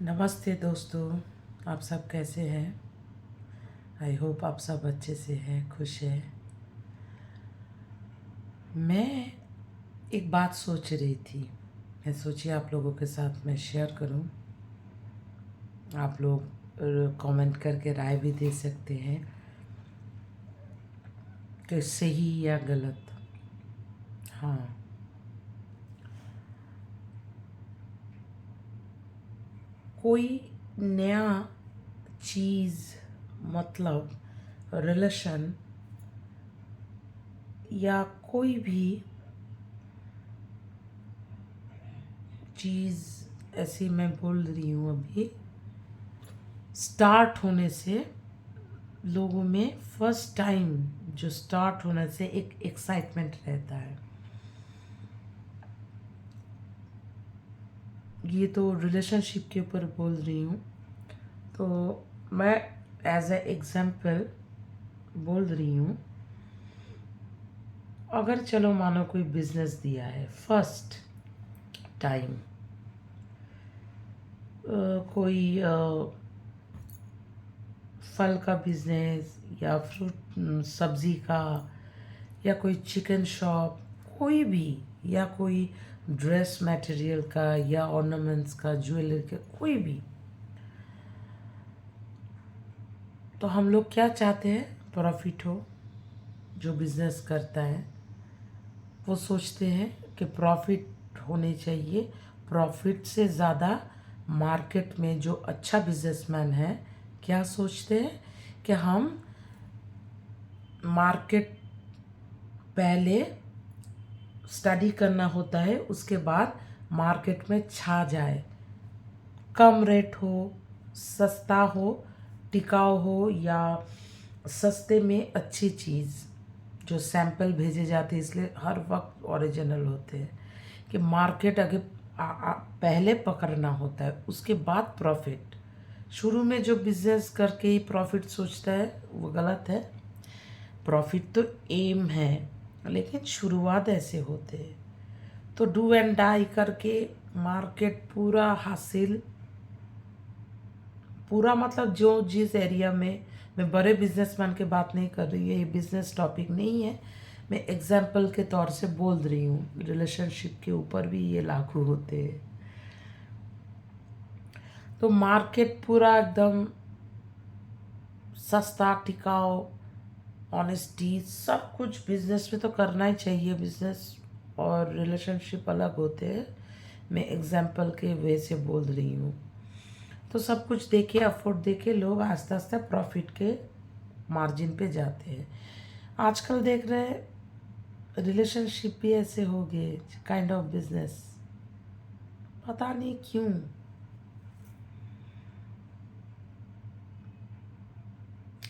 नमस्ते दोस्तों। आप सब कैसे हैं? आई होप आप सब अच्छे से हैं, खुश हैं। मैं एक बात सोच रही थी। मैं सोची आप लोगों के साथ मैं शेयर करूं। आप लोग कमेंट करके राय भी दे सकते हैं कि सही या गलत। हाँ, कोई नया चीज़ मतलब रिलेशन या कोई भी चीज़ ऐसी मैं बोल रही हूँ अभी, स्टार्ट होने से लोगों में फर्स्ट टाइम जो स्टार्ट होने से एक एक्साइटमेंट रहता है। ये तो रिलेशनशिप के ऊपर बोल रही हूँ। तो मैं एज ए एग्जाम्पल बोल रही हूँ, अगर चलो मानो कोई बिजनेस दिया है फर्स्ट टाइम, कोई फल का बिजनेस या फ्रूट सब्जी का या कोई चिकन शॉप, कोई भी, या कोई ड्रेस मटेरियल का या ऑर्नामेंट्स का, ज्वेलरी का, कोई भी। तो हम लोग क्या चाहते हैं? प्रॉफिट हो। जो बिजनेस करता है वो सोचते हैं कि प्रॉफिट होने चाहिए। प्रॉफिट से ज़्यादा मार्केट में जो अच्छा बिजनेसमैन है क्या सोचते हैं कि हम मार्केट पहले स्टडी करना होता है, उसके बाद मार्केट में छा जाए। कम रेट हो, सस्ता हो, टिकाऊ हो, या सस्ते में अच्छी चीज़। जो सैंपल भेजे जाते हैं इसलिए हर वक्त ओरिजिनल होते हैं कि मार्केट आगे पहले पकड़ना होता है, उसके बाद प्रॉफिट। शुरू में जो बिजनेस करके ही प्रॉफिट सोचता है वो गलत है। प्रॉफिट तो एम है, लेकिन शुरुआत ऐसे होते हैं। तो डू एंड डाई करके मार्केट पूरा हासिल, पूरा मतलब जो जिस एरिया में, मैं बड़े बिजनेसमैन की बात नहीं कर रही है, ये बिजनेस टॉपिक नहीं है, मैं एग्जाम्पल के तौर से बोल रही हूँ। रिलेशनशिप के ऊपर भी ये लागू होते हैं। तो मार्केट पूरा एकदम सस्ता, टिकाऊ, ऑनेस्टी, सब कुछ बिजनेस में तो करना ही चाहिए। बिजनेस और रिलेशनशिप अलग होते हैं। मैं एग्जाम्पल के वे से बोल रही हूँ। तो सब कुछ देखे, अफोर्ड देके लोग आस्ते आस्ते प्रॉफिट के मार्जिन पे जाते हैं। आजकल देख रहे हैं रिलेशनशिप भी ऐसे हो गए, काइंड ऑफ बिजनेस। पता नहीं क्यों।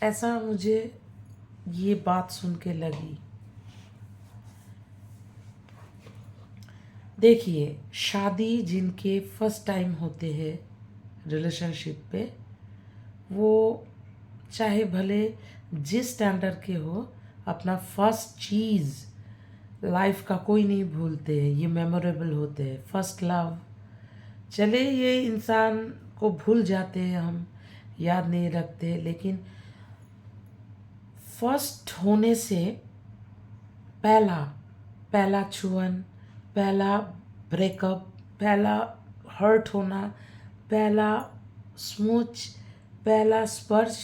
ऐसा मुझे ये बात सुन के लगी। देखिए, शादी जिनके फर्स्ट टाइम होते हैं रिलेशनशिप पे, वो चाहे भले जिस स्टैंडर्ड के हो, अपना फर्स्ट चीज़ लाइफ का कोई नहीं भूलते हैं। ये मेमोरेबल होते हैं। फर्स्ट लव, चले ये इंसान को भूल जाते हैं, हम याद नहीं रखते, लेकिन फर्स्ट होने से पहला पहला छुअन, पहला ब्रेकअप, पहला हर्ट होना, पहला स्मूच, पहला स्पर्श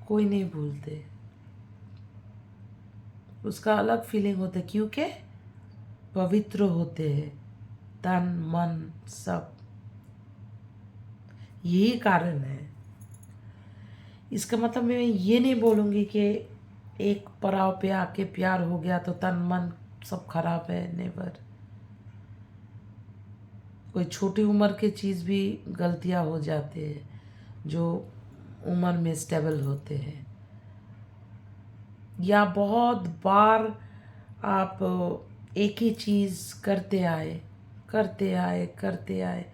कोई नहीं भूलते। उसका अलग फीलिंग होता है, क्योंकि पवित्र होते हैं तन मन सब। यही कारण है। इसका मतलब मैं ये नहीं बोलूँगी कि एक पड़ाव पे आके प्यार हो गया तो तन मन सब खराब है। नेवर। कोई छोटी उम्र की चीज़ भी गलतियाँ हो जाते हैं जो उम्र में स्टेबल होते हैं। या बहुत बार आप एक ही चीज़ करते आए,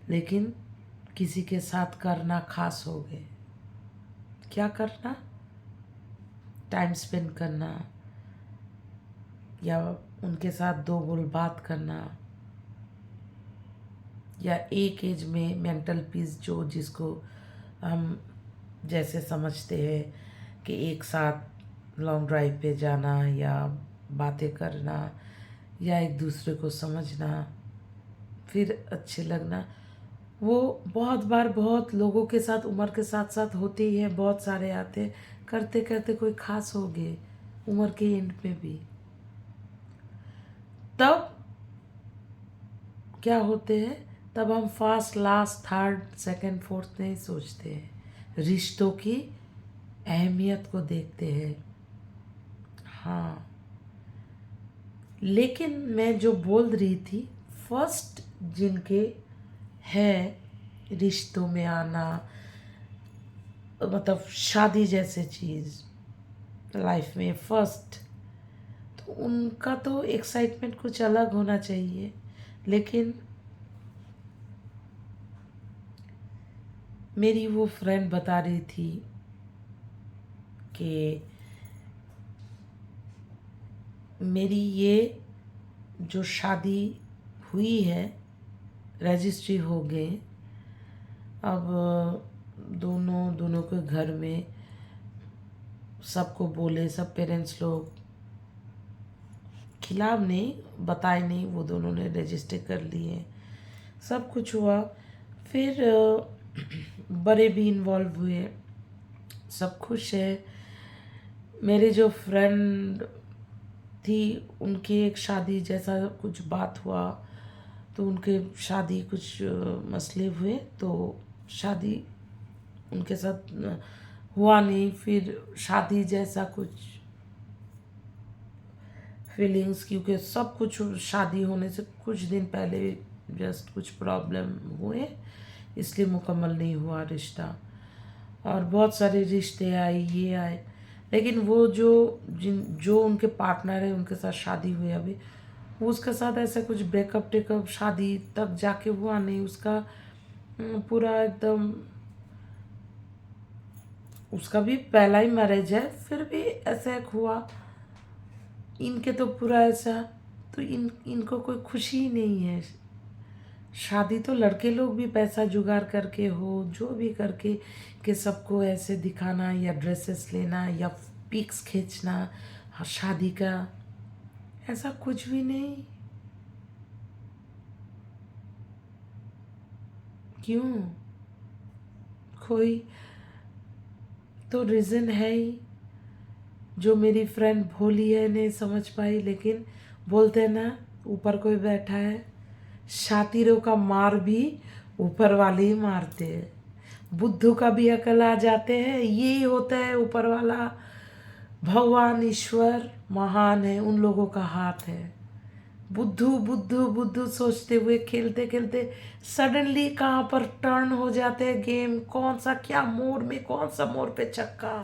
लेकिन किसी के साथ करना खास हो गए। क्या करना? टाइम स्पेंड करना, या उनके साथ दो बोल बात करना, या एक एज में मेंटल पीस जो जिसको हम जैसे समझते हैं कि एक साथ लॉन्ग ड्राइव पे जाना या बातें करना या एक दूसरे को समझना फिर अच्छे लगना, वो बहुत बार बहुत लोगों के साथ उम्र के साथ साथ होते ही है। बहुत सारे आते करते करते कोई खास हो गए उम्र के एंड में भी, तब क्या होते हैं, तब हम first last third second fourth नहीं सोचते हैं, रिश्तों की अहमियत को देखते हैं। हाँ, लेकिन मैं जो बोल रही थी, फर्स्ट जिनके है रिश्तों में आना, मतलब शादी जैसे चीज़ लाइफ में फर्स्ट, तो उनका तो एक्साइटमेंट कुछ अलग होना चाहिए। लेकिन मेरी वो फ्रेंड बता रही थी कि मेरी ये जो शादी हुई है, रजिस्ट्री हो गए, अब दोनों दोनों के घर में सबको बोले, सब पेरेंट्स लोग खिलाफ नहीं, बताए नहीं, वो दोनों ने रजिस्टर कर लिए, सब कुछ हुआ। फिर बड़े भी इन्वॉल्व हुए, सब खुश है। मेरे जो फ्रेंड थी उनकी एक शादी जैसा कुछ बात हुआ, तो उनके शादी कुछ मसले हुए, तो शादी उनके साथ हुआ नहीं। फिर शादी जैसा कुछ फीलिंग्स, क्योंकि सब कुछ शादी होने से कुछ दिन पहले जस्ट कुछ प्रॉब्लम हुए, इसलिए मुकम्मल नहीं हुआ रिश्ता। और बहुत सारे रिश्ते आए, ये आए, लेकिन वो जो उनके पार्टनर है उनके साथ शादी हुई अभी, वो उसके साथ ऐसा कुछ ब्रेकअप टेकअप शादी तक जाके हुआ नहीं। उसका पूरा एकदम, उसका भी पहला ही मैरिज है, फिर भी ऐसा एक हुआ। इनके तो पूरा ऐसा, तो इनको कोई खुशी ही नहीं है। शादी तो लड़के लोग भी पैसा जुगाड़ करके हो, जो भी करके, कि सबको ऐसे दिखाना या ड्रेसेस लेना या पिक्स खींचना, हाँ, शादी का ऐसा कुछ भी नहीं। क्यों? कोई तो रीज़न है ही, जो मेरी फ्रेंड भोली है नहीं समझ पाई। लेकिन बोलते हैं ना, ऊपर कोई बैठा है, शातिरों का मार भी ऊपर वाले ही मारते हैं। बुद्धू का भी अकल आ जाते हैं, यही होता है, ऊपर वाला भगवान ईश्वर महान है, उन लोगों का हाथ है। बुद्धू बुद्धू बुद्धू सोचते हुए खेलते खेलते सडनली कहाँ पर टर्न हो जाते हैं गेम, कौन सा क्या मोड़ में, कौन सा मोड़ पे छक्का,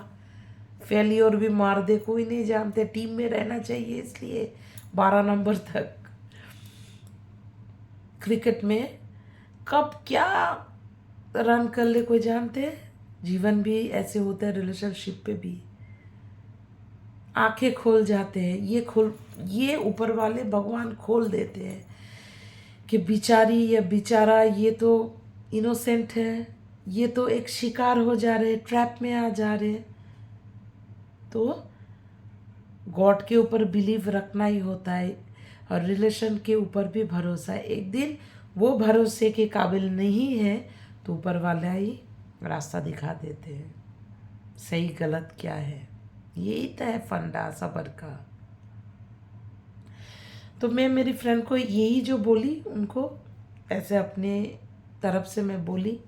फेलियर भी मार दे, कोई नहीं जानते। टीम में रहना चाहिए इसलिए 12 नंबर तक। क्रिकेट में कब क्या रन कर ले कोई जानते हैं। जीवन भी ऐसे होता है, रिलेशनशिप पे भी आंखें खोल जाते हैं, ये ऊपर वाले भगवान खोल देते हैं कि बिचारी या बेचारा ये तो इनोसेंट है, ये तो एक शिकार हो जा रहे, ट्रैप में आ जा रहे। तो गॉड के ऊपर बिलीव रखना ही होता है, और रिलेशन के ऊपर भी भरोसा है। एक दिन वो भरोसे के काबिल नहीं है तो ऊपर वाला ही रास्ता दिखा देते हैं, सही गलत क्या है। यही तो है फंडा सबर का। तो मैं मेरी फ्रेंड को यही जो बोली, उनको ऐसे अपने तरफ से मैं बोली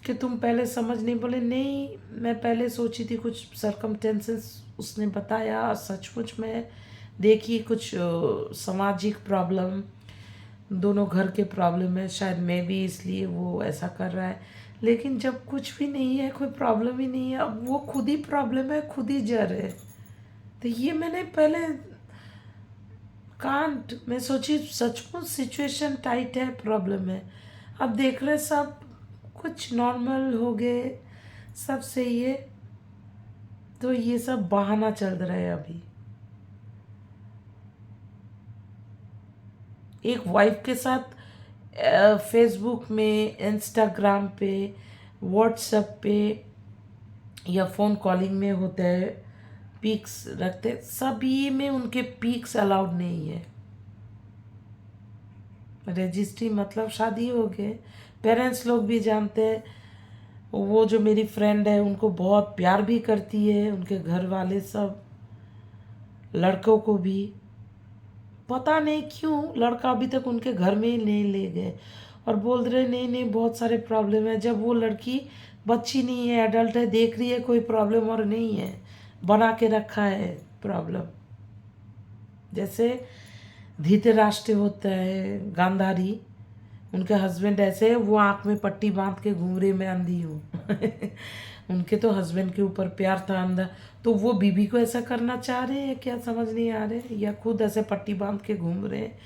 कि तुम पहले समझ नहीं, बोले नहीं, मैं पहले सोची थी कुछ सरकमटेंसेस उसने बताया, सचमुच में देखी कुछ सामाजिक प्रॉब्लम, दोनों घर के प्रॉब्लम है, शायद मैं भी इसलिए वो ऐसा कर रहा है। लेकिन जब कुछ भी नहीं है, कोई प्रॉब्लम ही नहीं है, अब वो खुद ही प्रॉब्लम है, खुद ही जड़ है, तो ये मैंने पहले कांट, मैं सोची सचमुच सिचुएशन टाइट है, प्रॉब्लम है। अब देख रहे सब कुछ नॉर्मल हो गए, सब सही है, तो ये सब बहाना चल रहा है अभी। एक वाइफ के साथ फेसबुक में, इंस्टाग्राम पे, व्हाट्सएप पे या फ़ोन कॉलिंग में होता है, पिक्स रखते, सभी में उनके पिक्स अलाउड नहीं है। रजिस्ट्री मतलब शादी हो गए। पेरेंट्स लोग भी जानते हैं। वो जो मेरी फ्रेंड है उनको बहुत प्यार भी करती है, उनके घर वाले सब, लड़कों को भी। पता नहीं क्यों लड़का अभी तक उनके घर में ही नहीं ले गए, और बोल रहे नहीं नहीं बहुत सारे प्रॉब्लम है। जब वो लड़की बच्ची नहीं है, एडल्ट है, देख रही है कोई प्रॉब्लम और नहीं है, बना के रखा है प्रॉब्लम। जैसे धृतराष्ट्र होता है गांधारी, उनके हस्बैंड ऐसे है, वो आँख में पट्टी बांध के घूम रहे, मैं अंधी हूँ। उनके तो हस्बैंड के ऊपर प्यार था अंधा, तो वो बीबी को ऐसा करना चाह रहे हैं क्या, समझ नहीं आ रहे, या खुद ऐसे पट्टी बांध के घूम रहे हैं।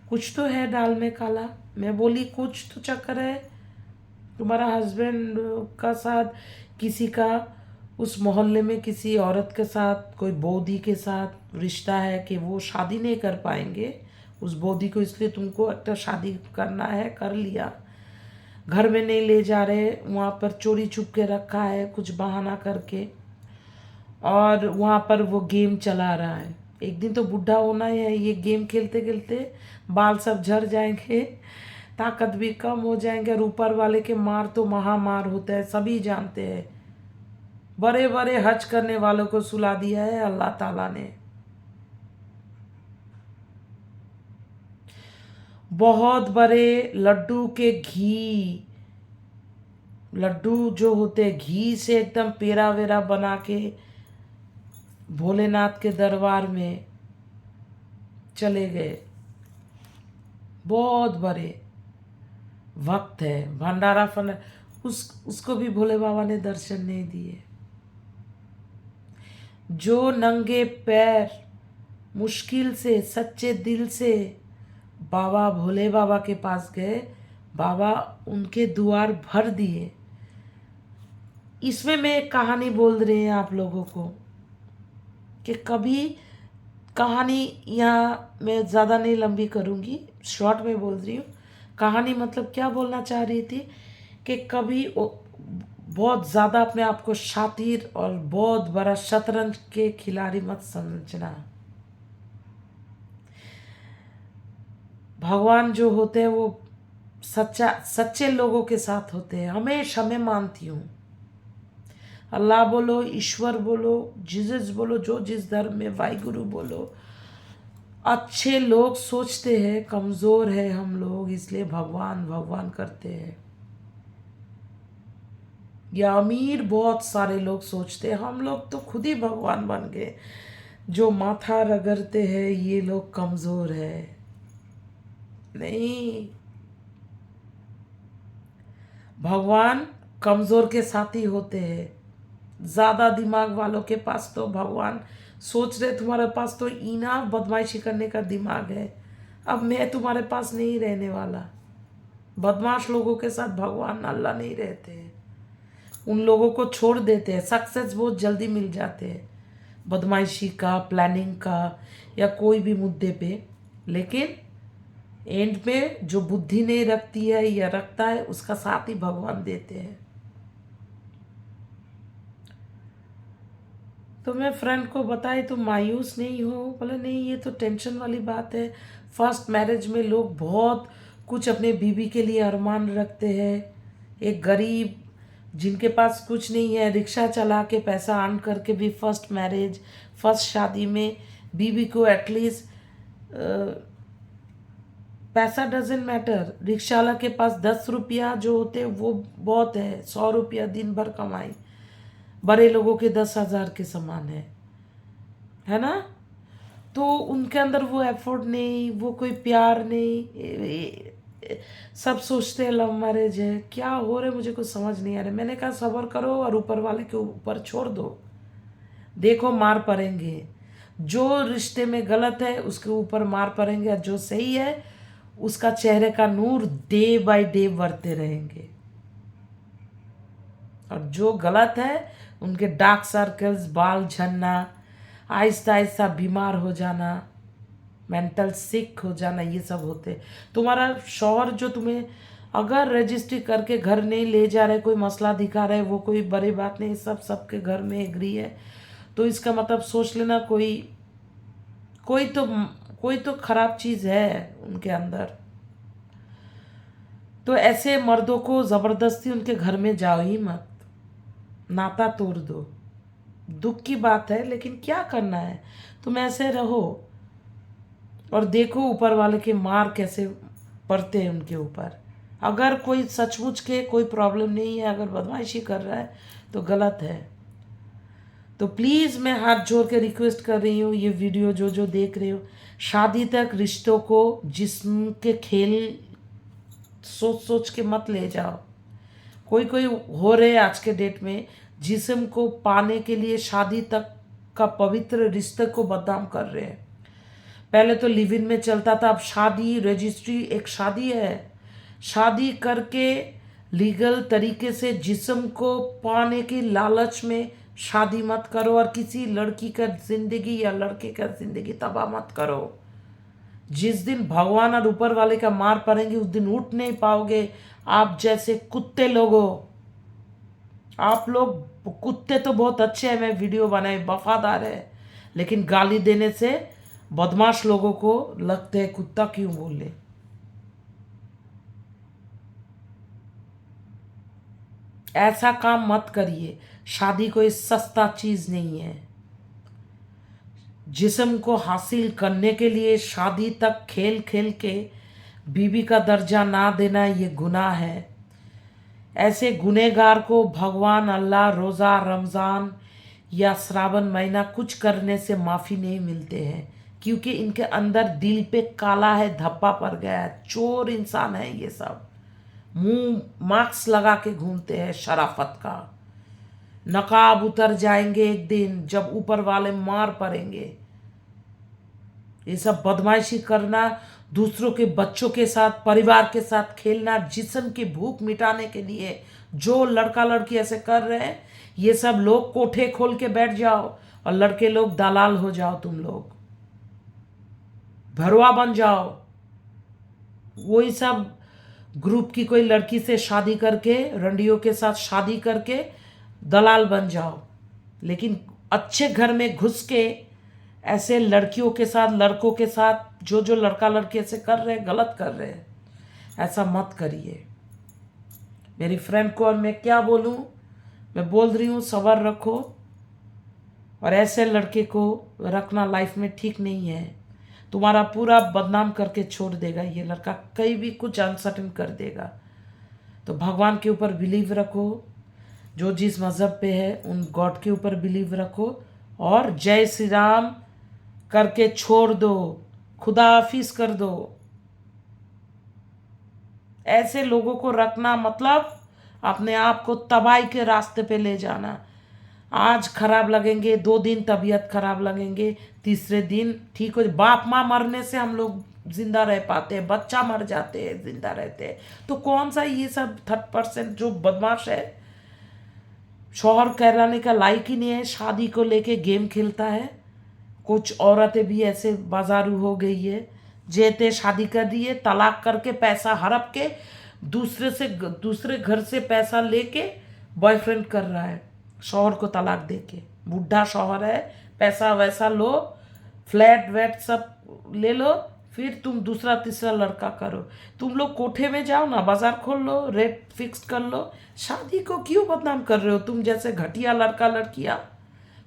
कुछ तो है दाल में काला। मैं बोली कुछ तो चक्कर है, तुम्हारा हस्बैंड का साथ किसी का उस मोहल्ले में किसी औरत के साथ, कोई बौदी के साथ रिश्ता है कि वो शादी नहीं कर पाएंगे उस बौदी को, इसलिए तुमको एक शादी करना है, कर लिया। घर में नहीं ले जा रहे, वहाँ पर चोरी छुप के रखा है कुछ बहाना करके, और वहाँ पर वो गेम चला रहा है। एक दिन तो बुढ़ा होना ही है, ये गेम खेलते खेलते बाल सब झड़ जाएंगे, ताकत भी कम हो जाएंगे, और ऊपर वाले के मार तो महामार होता है, सभी जानते हैं। बड़े बड़े हज करने वालों को सुला दिया है अल्लाह ताला ने। बहुत बड़े लड्डू के घी, लड्डू जो होते हैं घी से एकदम पेड़ा वेरा बना के भोलेनाथ के दरबार में चले गए। बहुत बड़े भक्त है, भंडारा फंडारा, उसको भी भोले बाबा ने दर्शन नहीं दिए। जो नंगे पैर मुश्किल से सच्चे दिल से बाबा भोले बाबा के पास गए, बाबा उनके द्वार भर दिए। इसमें मैं एक कहानी बोल रही हैं आप लोगों को कि कभी, कहानी यहाँ मैं ज़्यादा नहीं लंबी करूँगी, शॉर्ट में बोल रही हूँ। कहानी मतलब क्या बोलना चाह रही थी कि कभी बहुत ज़्यादा अपने आप को शातिर और बहुत बड़ा शतरंज के खिलाड़ी मत समझना। भगवान जो होते हैं वो सच्चे लोगों के साथ होते हैं, हमेशा मैं मानती हूँ। अल्लाह बोलो, ईश्वर बोलो, जीसस बोलो, जो जिस धर्म में, वाहिगुरु बोलो, अच्छे लोग सोचते हैं कमज़ोर है हम लोग इसलिए भगवान भगवान करते हैं, या अमीर बहुत सारे लोग सोचते हैं हम लोग तो खुद ही भगवान बन गए, जो माथा रगड़ते हैं ये लोग कमज़ोर है। नहीं, भगवान कमज़ोर के साथी होते हैं। ज़्यादा दिमाग वालों के पास तो भगवान सोच रहे तुम्हारे पास तो इना बदमाशी करने का दिमाग है, अब मैं तुम्हारे पास नहीं रहने वाला। बदमाश लोगों के साथ भगवान अल्लाह नहीं रहते हैं, उन लोगों को छोड़ देते हैं, सक्सेस बहुत जल्दी मिल जाते हैं बदमाशी का, प्लानिंग का, या कोई भी मुद्दे पे। लेकिन एंड में जो बुद्धि नहीं रखती है या रखता है उसका साथ ही भगवान देते हैं। तो मैं फ्रेंड को बताई तुम मायूस नहीं हो, बोले नहीं ये तो टेंशन वाली बात है। फर्स्ट मैरिज में लोग बहुत कुछ अपने बीवी के लिए अरमान रखते हैं। एक गरीब जिनके पास कुछ नहीं है, रिक्शा चला के पैसा अर्न करके भी फर्स्ट मैरिज, फर्स्ट शादी में बीवी को एटलीस्ट, पैसा डजेंट मैटर, रिक्शा वाला के पास 10 रुपया जो होते वो बहुत है, 100 रुपया दिन भर कमाई बड़े लोगों के 10,000 के समान है ना। तो उनके अंदर वो एफर्ट नहीं, वो कोई प्यार नहीं, सब सोचते हैं लव मैरिज है। क्या हो रहा है मुझे कुछ समझ नहीं आ रहा। मैंने कहा सब्र करो और ऊपर वाले के ऊपर छोड़ दो, देखो मार पड़ेंगे। जो रिश्ते में गलत है उसके ऊपर मार पड़ेंगे, और जो सही है उसका चेहरे का नूर डे बाय डे बढ़ते रहेंगे, और जो गलत है उनके डार्क सर्कल्स, बाल झड़ना, आहिस्ता आहिस्ता बीमार हो जाना, मेंटल सिक हो जाना, ये सब होते। तुम्हारा शौहर जो तुम्हें अगर रजिस्ट्री करके घर नहीं ले जा रहे, कोई मसला दिखा रहे, वो कोई बड़ी बात नहीं, सब सबके घर में एग्री है, तो इसका मतलब सोच लेना कोई कोई तो कोई तो खराब चीज़ है उनके अंदर। तो ऐसे मर्दों को ज़बरदस्ती उनके घर में जाओ ही मत, नाता तोड़ दो। दुख की बात है, लेकिन क्या करना है, तुम ऐसे रहो और देखो ऊपर वाले के मार कैसे पड़ते हैं उनके ऊपर। अगर कोई सचमुच के कोई प्रॉब्लम नहीं है, अगर बदमाशी कर रहा है तो गलत है। तो प्लीज़ मैं हाथ जोड़ के रिक्वेस्ट कर रही हूँ, ये वीडियो जो जो देख रहे हो, शादी तक रिश्तों को जिस्म के खेल सोच सोच के मत ले जाओ। कोई कोई हो रहे आज के डेट में जिस्म को पाने के लिए शादी तक का पवित्र रिश्ते को बदनाम कर रहे हैं। पहले तो लिव इन में चलता था, अब शादी रजिस्ट्री एक शादी है। शादी करके लीगल तरीके से जिस्म को पाने की लालच में शादी मत करो और किसी लड़की का जिंदगी या लड़के का जिंदगी तबाह मत करो। जिस दिन भगवान और ऊपर वाले का मार पड़ेंगे उस दिन उठ नहीं पाओगे। आप जैसे कुत्ते लोगों, आप लोग कुत्ते तो बहुत अच्छे हैं, मैं वीडियो बनाए वफादार है, लेकिन गाली देने से बदमाश लोगों को लगते हैं कुत्ता क्यों बोले। ऐसा काम मत करिए। शादी कोई सस्ता चीज नहीं है। जिस्म को हासिल करने के लिए शादी तक खेल खेल के बीवी का दर्जा ना देना ये गुनाह है। ऐसे गुनहगार को भगवान, अल्लाह, रोज़ा, रमज़ान या श्रावण महीना कुछ करने से माफ़ी नहीं मिलते हैं, क्योंकि इनके अंदर दिल पे काला है, धब्बा पड़ गया है, चोर इंसान है ये सब। मुंह मास्क लगा के घूमते हैं शराफत का। नकाब उतर जाएंगे एक दिन जब ऊपर वाले मार पड़ेंगे। ये सब बदमाशी करना, दूसरों के बच्चों के साथ, परिवार के साथ खेलना, जिस्म की भूख मिटाने के लिए जो लड़का लड़की ऐसे कर रहे हैं, ये सब लोग कोठे खोल के बैठ जाओ और लड़के लोग दलाल हो जाओ, तुम लोग भरवा बन जाओ। वही सब ग्रुप की कोई लड़की से शादी करके, रंडियों के साथ शादी करके दलाल बन जाओ। लेकिन अच्छे घर में घुस के ऐसे लड़कियों के साथ, लड़कों के साथ, जो जो लड़का लड़की ऐसे कर रहे हैं, गलत कर रहे हैं, ऐसा मत करिए। मेरी फ्रेंड को और मैं क्या बोलूँ, मैं बोल रही हूँ सब्र रखो। और ऐसे लड़के को रखना लाइफ में ठीक नहीं है। तुम्हारा पूरा बदनाम करके छोड़ देगा ये लड़का, कहीं भी कुछ अनसर्टेन कर देगा। तो भगवान के ऊपर बिलीव रखो, जो जिस मज़हब पे है उन गॉड के ऊपर बिलीव रखो और जय श्री राम करके छोड़ दो, खुदा हाफिज कर दो। ऐसे लोगों को रखना मतलब अपने आप को तबाही के रास्ते पे ले जाना। आज खराब लगेंगे, 2 दिन तबीयत खराब लगेंगे, तीसरे दिन ठीक हो। बाप माँ मरने से हम लोग जिंदा रह पाते हैं, बच्चा मर जाते हैं, जिंदा रहते हैं। तो कौन सा ये सब 30% जो बदमाश है, शौहर कहलाने का लायक ही नहीं है, शादी को लेके गेम खेलता है। कुछ औरतें भी ऐसे बाजारू हो गई है, जेते शादी कर दी है, तलाक करके पैसा हड़प के दूसरे घर से पैसा लेके बॉयफ्रेंड कर रहा है, शौहर को तलाक दे के। बुढ़ा शौहर है, पैसा वैसा लो, फ्लैट वेट सब ले लो, फिर तुम दूसरा तीसरा लड़का करो। तुम लोग कोठे में जाओ ना, बाजार खोल लो, रेट फिक्स कर लो। शादी को क्यों बदनाम कर रहे हो तुम जैसे घटिया लड़का लड़कियाँ?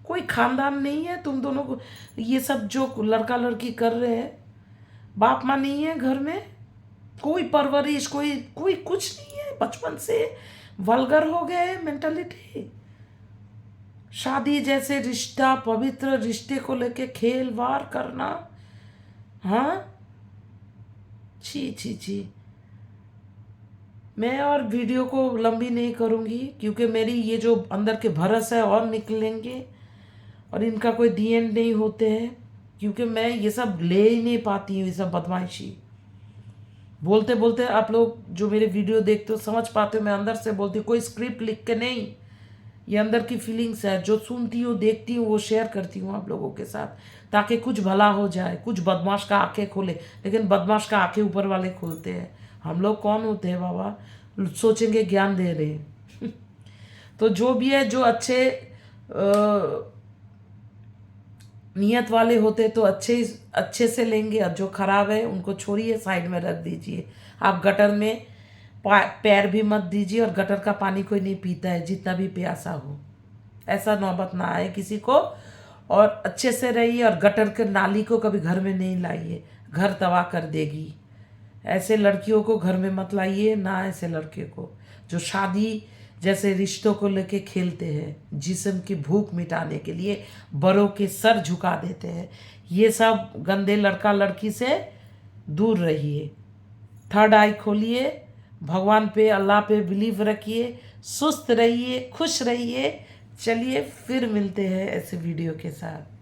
कोई खानदान नहीं है तुम दोनों को। ये सब जो लड़का लड़की कर रहे हैं, बाप माँ नहीं है घर में, कोई परवरिश, कोई कोई कुछ नहीं है, बचपन से वल्गर हो गए मेंटालिटी। शादी जैसे रिश्ता, पवित्र रिश्ते को लेके खेल वार करना, हाँ, छी छी छी। मैं और वीडियो को लंबी नहीं करूँगी, क्योंकि मेरी ये जो अंदर के भरस है और निकलेंगे और इनका कोई दी एंड नहीं होते हैं, क्योंकि मैं ये सब ले ही नहीं पाती हूँ। ये सब बदमाशी बोलते बोलते आप लोग जो मेरे वीडियो देखते हो समझ पाते हो, मैं अंदर से बोलती हूँ, कोई स्क्रिप्ट लिख के नहीं, ये अंदर की फीलिंग्स है, जो सुनती हूँ देखती हूँ वो शेयर करती हूँ आप लोगों के साथ, ताकि कुछ भला हो जाए। कुछ बदमाश का आंखें खोले, लेकिन बदमाश का आंखें ऊपर वाले खोलते हैं। हम लोग कौन होते हैं बाबा, सोचेंगे ज्ञान दे रहे हैं। तो जो भी है, जो अच्छे नियत वाले होते तो अच्छे से लेंगे, और जो खराब है उनको छोड़िए, साइड में रख दीजिए। आप गटर में पैर भी मत दीजिए, और गटर का पानी कोई नहीं पीता है जितना भी प्यासा हो। ऐसा नौबत ना आए किसी को। और अच्छे से रहिए, और गटर के नाली को कभी घर में नहीं लाइए, घर तबाह कर देगी। ऐसे लड़कियों को घर में मत लाइए, ना ऐसे लड़के को जो शादी जैसे रिश्तों को लेके खेलते हैं, जिस्म की भूख मिटाने के लिए बड़ों के सर झुका देते हैं। ये सब गंदे लड़का लड़की से दूर रहिए। थर्ड आई खोलिए, भगवान पे, अल्लाह पे बिलीव रखिए, सुस्त रहिए, खुश रहिए। चलिए फिर मिलते हैं ऐसे वीडियो के साथ।